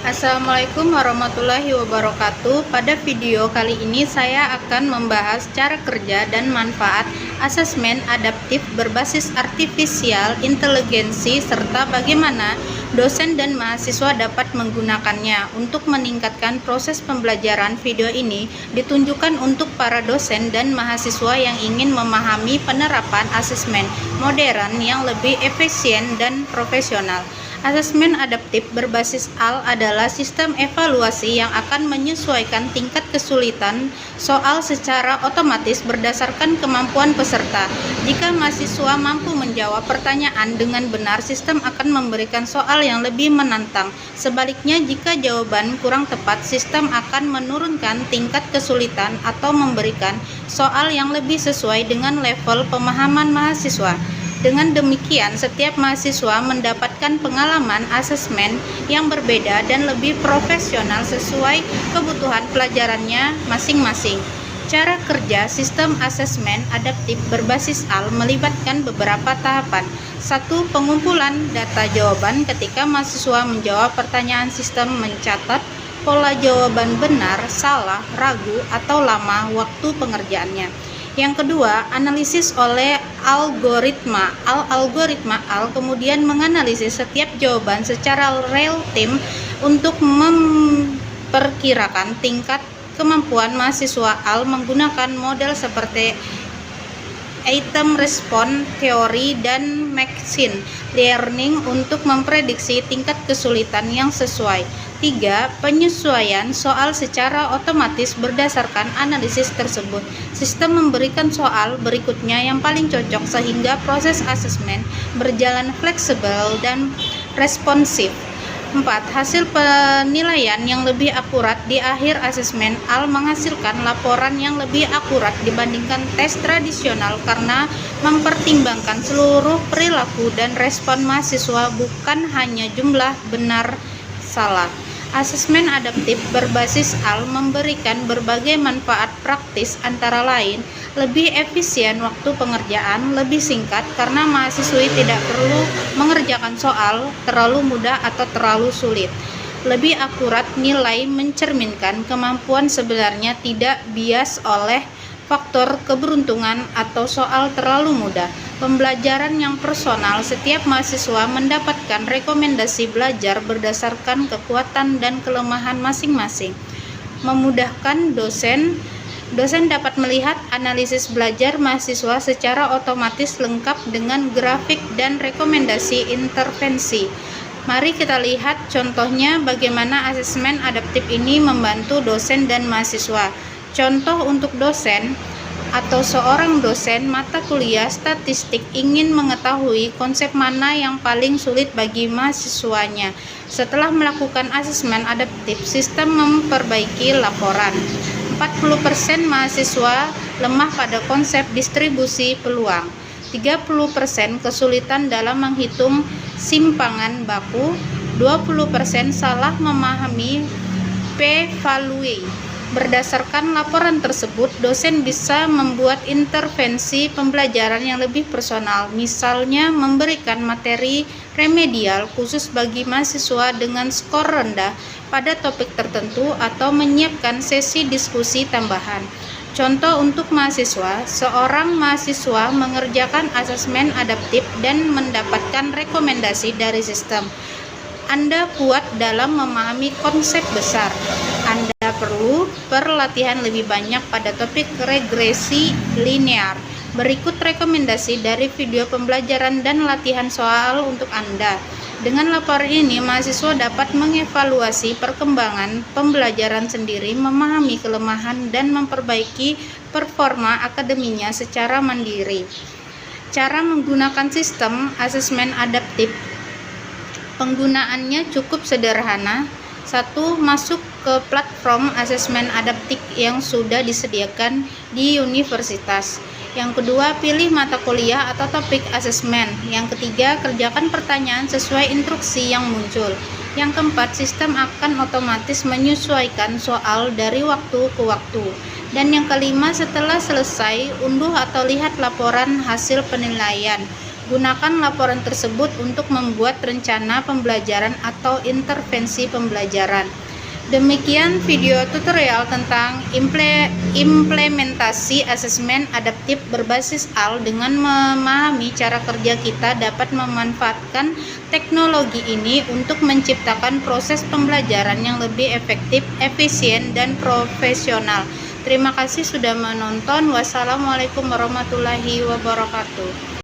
Assalamualaikum warahmatullahi wabarakatuh. Pada video kali ini saya akan membahas cara kerja dan manfaat asesmen adaptif berbasis artificial intelligence serta bagaimana dosen dan mahasiswa dapat menggunakannya. Untuk meningkatkan proses pembelajaran, video ini ditunjukkan untuk para dosen dan mahasiswa yang ingin memahami penerapan asesmen modern yang lebih efisien dan profesional. Asesmen adaptif berbasis AL adalah sistem evaluasi yang akan menyesuaikan tingkat kesulitan soal secara otomatis berdasarkan kemampuan peserta. Jika mahasiswa mampu menjawab pertanyaan dengan benar, sistem akan memberikan soal yang lebih menantang. Sebaliknya, jika jawaban kurang tepat, sistem akan menurunkan tingkat kesulitan atau memberikan soal yang lebih sesuai dengan level pemahaman mahasiswa. Dengan demikian, setiap mahasiswa mendapatkan pengalaman asesmen yang berbeda dan lebih profesional sesuai kebutuhan pelajarannya masing-masing. Cara kerja sistem asesmen adaptif berbasis AL melibatkan beberapa tahapan. 1. Pengumpulan data jawaban. Ketika mahasiswa menjawab pertanyaan, sistem mencatat pola jawaban benar, salah, ragu, atau lama waktu pengerjaannya. Yang kedua, analisis oleh algoritma. Algoritma AL kemudian menganalisis setiap jawaban secara real time untuk memperkirakan tingkat kemampuan mahasiswa. AL menggunakan model seperti item response theory dan machine learning untuk memprediksi tingkat kesulitan yang sesuai. 3. Penyesuaian soal secara otomatis berdasarkan analisis tersebut. Sistem memberikan soal berikutnya yang paling cocok sehingga proses asesmen berjalan fleksibel dan responsif. 4. Hasil penilaian yang lebih akurat. Di akhir asesmen, AL menghasilkan laporan yang lebih akurat dibandingkan tes tradisional karena mempertimbangkan seluruh perilaku dan respon mahasiswa, bukan hanya jumlah benar salah. Asesmen adaptif berbasis AL memberikan berbagai manfaat praktis, antara lain lebih efisien waktu pengerjaan, lebih singkat karena mahasiswi tidak perlu mengerjakan soal terlalu mudah atau terlalu sulit, lebih akurat nilai mencerminkan kemampuan sebenarnya, tidak bias oleh faktor keberuntungan atau soal terlalu mudah. Pembelajaran yang personal. Setiap mahasiswa mendapatkan rekomendasi belajar berdasarkan kekuatan dan kelemahan masing-masing. Memudahkan dosen. Dosen dapat melihat analisis belajar mahasiswa secara otomatis lengkap dengan grafik dan rekomendasi intervensi. Mari kita lihat contohnya bagaimana asesmen adaptif ini membantu dosen dan mahasiswa. Contoh untuk dosen atau seorang dosen mata kuliah statistik ingin mengetahui konsep mana yang paling sulit bagi mahasiswanya. Setelah melakukan asesmen adaptif, sistem memperbaiki laporan. 40% mahasiswa lemah pada konsep distribusi peluang. 30% kesulitan dalam menghitung simpangan baku. 20% salah memahami p-value. Berdasarkan laporan tersebut, dosen bisa membuat intervensi pembelajaran yang lebih personal, misalnya memberikan materi remedial khusus bagi mahasiswa dengan skor rendah pada topik tertentu atau menyiapkan sesi diskusi tambahan. Contoh untuk mahasiswa, seorang mahasiswa mengerjakan asesmen adaptif dan mendapatkan rekomendasi dari sistem. Anda kuat dalam memahami konsep besar. Anda perlu perlatihan lebih banyak pada topik regresi linear. Berikut rekomendasi dari video pembelajaran dan latihan soal untuk Anda. Dengan laporan ini, mahasiswa dapat mengevaluasi perkembangan pembelajaran sendiri, memahami kelemahan, dan memperbaiki performa akademinya secara mandiri. Cara menggunakan sistem asesmen adaptif. Penggunaannya cukup sederhana. 1. Masuk ke platform asesmen adaptif yang sudah disediakan di universitas. Yang kedua, pilih mata kuliah atau topik asesmen. Yang ketiga, kerjakan pertanyaan sesuai instruksi yang muncul. Yang keempat, sistem akan otomatis menyesuaikan soal dari waktu ke waktu. Dan yang kelima, setelah selesai, unduh atau lihat laporan hasil penilaian. Gunakan laporan tersebut untuk membuat rencana pembelajaran atau intervensi pembelajaran. Demikian video tutorial tentang implementasi asesmen adaptif berbasis AL. Dengan memahami cara kerja, kita dapat memanfaatkan teknologi ini untuk menciptakan proses pembelajaran yang lebih efektif, efisien, dan profesional. Terima kasih sudah menonton. Wassalamualaikum warahmatullahi wabarakatuh.